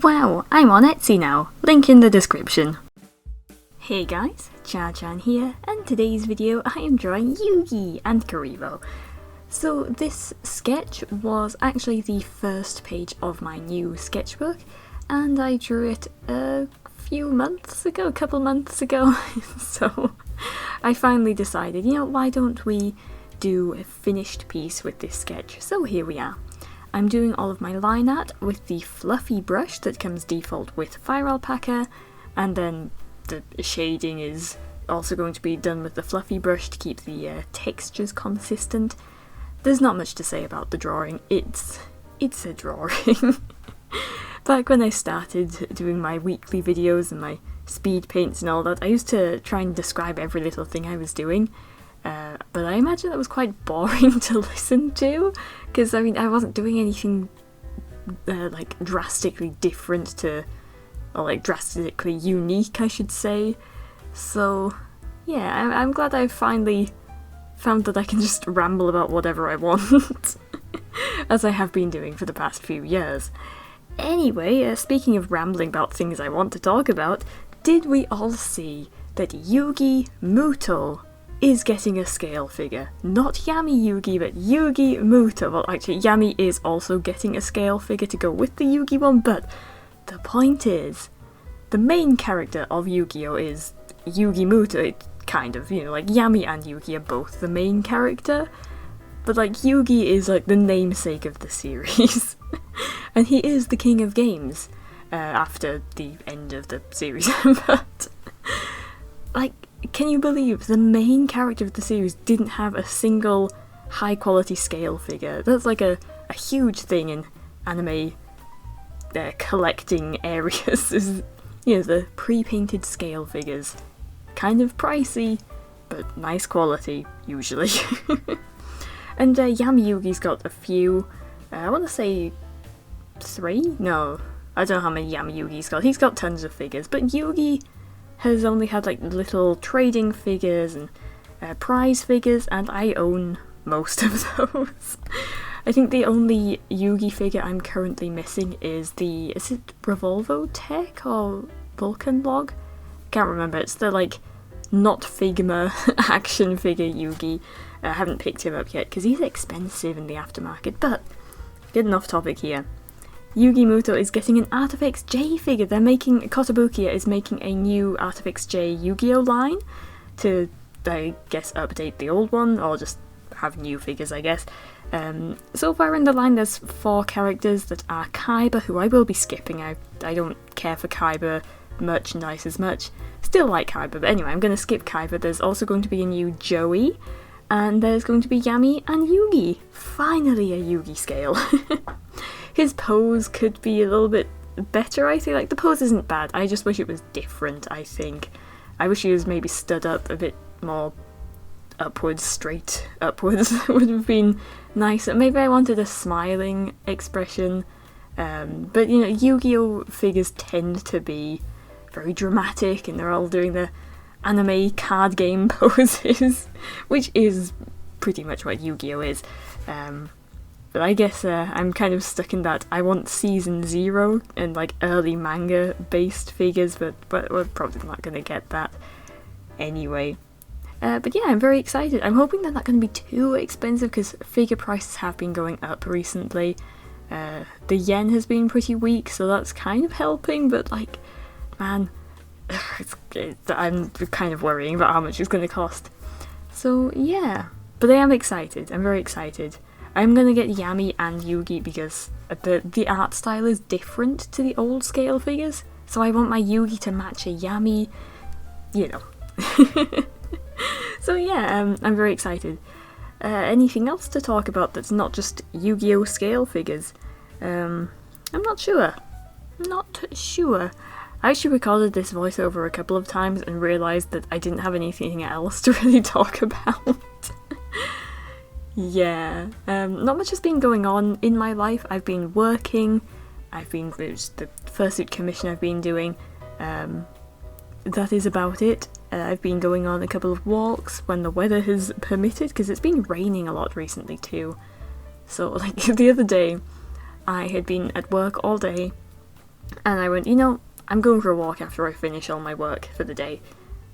Wow, I'm on Etsy now, link in the description. Hey guys, CharrChan here, and today's video I am drawing Yugi and Karibo. So this sketch was actually the first page of my new sketchbook, and I drew it a couple months ago, so I finally decided, why don't we do a finished piece with this sketch, so here we are. I'm doing all of my line art with the fluffy brush that comes default with Fire Alpaca, and then the shading is also going to be done with the fluffy brush to keep the textures consistent. There's not much to say about the drawing, it's a drawing. Back when I started doing my weekly videos and my speed paints and all that, I used to try and describe every little thing I was doing. But I imagine that was quite boring to listen to, because I wasn't doing anything like drastically different or like drastically unique, I should say. So yeah, I'm glad I finally found that I can just ramble about whatever I want, as I have been doing for the past few years. Anyway, speaking of rambling about things I want to talk about, did we all see that Yugi Muto is getting a scale figure? Not Yami Yugi, but Yugi Muto. Well, actually, Yami is also getting a scale figure to go with the Yugi one, but the point is, the main character of Yu-Gi-Oh! Is Yugi Muto, kind of, like Yami and Yugi are both the main character, but like Yugi is like the namesake of the series, and he is the king of games, after the end of the series, but like, can you believe the main character of the series didn't have a single high quality scale figure? That's like a huge thing in anime collecting areas, is, the pre-painted scale figures. Kind of pricey, but nice quality, usually. And Yami Yugi's got a few, I want to say 3? No, I don't know how many Yami Yugi's got. He's got tons of figures, but Yugi has only had like little trading figures and prize figures, and I own most of those. I think the only Yugi figure I'm currently missing is it Revolvo-Tech or Vulcan Log? Can't remember, it's the like not Figma action figure Yugi. I haven't picked him up yet because he's expensive in the aftermarket, but getting off topic here. Yugi Muto is getting an Artifex J figure. Kotobukiya is making a new Artifex J Yu-Gi-Oh line to, I guess, update the old one, or just have new figures, I guess. So far in the line there's 4 characters that are Kaiba, who I will be skipping. I don't care for Kaiba merchandise as much. Still like Kaiba, but anyway, I'm going to skip Kaiba. There's also going to be a new Joey, and there's going to be Yami and Yugi. Finally a Yugi scale. His pose could be a little bit better, I think. Like, the pose isn't bad, I just wish it was different, I think. I wish he was maybe stood up a bit more upwards, straight upwards. Would have been nicer. Maybe I wanted a smiling expression. But, Yu-Gi-Oh! Figures tend to be very dramatic, and they're all doing the anime card game poses, which is pretty much what Yu-Gi-Oh! Is. But I guess I'm kind of stuck in that I want Season 0 and like early manga based figures, but we're probably not going to get that anyway. But yeah, I'm very excited. I'm hoping they're not going to be too expensive, because figure prices have been going up recently. The yen has been pretty weak, so that's kind of helping, but like, man, I'm kind of worrying about how much it's going to cost. So yeah, but I am excited. I'm very excited. I'm gonna get Yami and Yugi because the art style is different to the old scale figures, so I want my Yugi to match a Yami, So yeah, I'm very excited. Anything else to talk about that's not just Yu-Gi-Oh! Scale figures? I'm not sure. I actually recorded this voiceover a couple of times and realised that I didn't have anything else to really talk about. Yeah, not much has been going on in my life. I've been working, it was the fursuit commission I've been doing, that is about it. I've been going on a couple of walks when the weather has permitted, because it's been raining a lot recently too. So like the other day, I had been at work all day, And I went, you know, I'm going for a walk after I finish all my work for the day.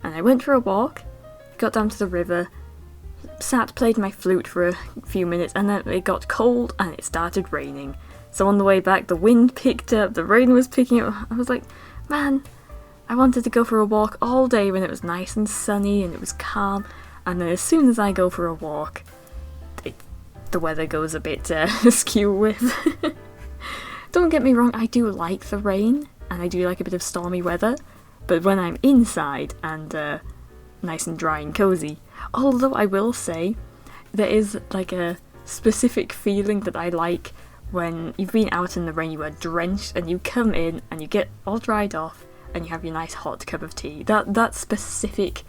And I went for a walk, got down to the river, played my flute for a few minutes, and then it got cold and it started raining. So on the way back, the wind picked up, the rain was picking up. I was like, man, I wanted to go for a walk all day when it was nice and sunny and it was calm. And then as soon as I go for a walk, the weather goes a bit askew with. Don't get me wrong, I do like the rain, and I do like a bit of stormy weather, but when I'm inside and nice and dry and cozy, although I will say, there is like a specific feeling that I like when you've been out in the rain, you are drenched, and you come in and you get all dried off, and you have your nice hot cup of tea. That specific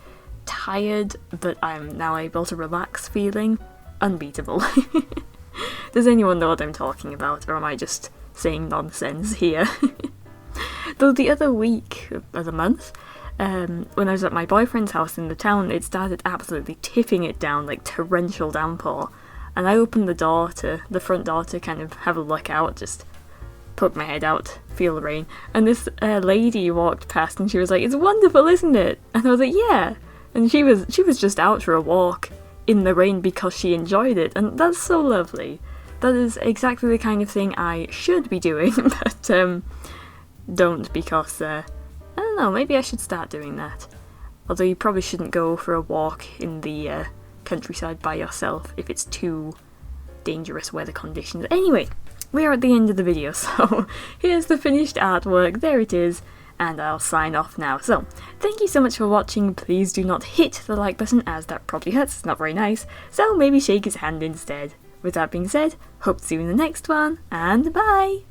tired, but I'm now able to relax feeling, unbeatable. Does anyone know what I'm talking about, or am I just saying nonsense here? Though the other week, of the month, when I was at my boyfriend's house in the town, it started absolutely tipping it down, like torrential downpour. And I opened the front door to kind of have a look out, just poke my head out, feel the rain. And this lady walked past and she was like, "It's wonderful, isn't it?" And I was like, "Yeah." And she was just out for a walk in the rain because she enjoyed it. And that's so lovely. That is exactly the kind of thing I should be doing, but don't, because, I don't know, maybe I should start doing that. Although you probably shouldn't go for a walk in the countryside by yourself if it's too dangerous weather conditions. Anyway, we are at the end of the video, so here's the finished artwork, there it is, and I'll sign off now. So, thank you so much for watching. Please do not hit the like button, as that probably hurts, it's not very nice, so maybe shake his hand instead. With that being said, hope to see you in the next one, and bye!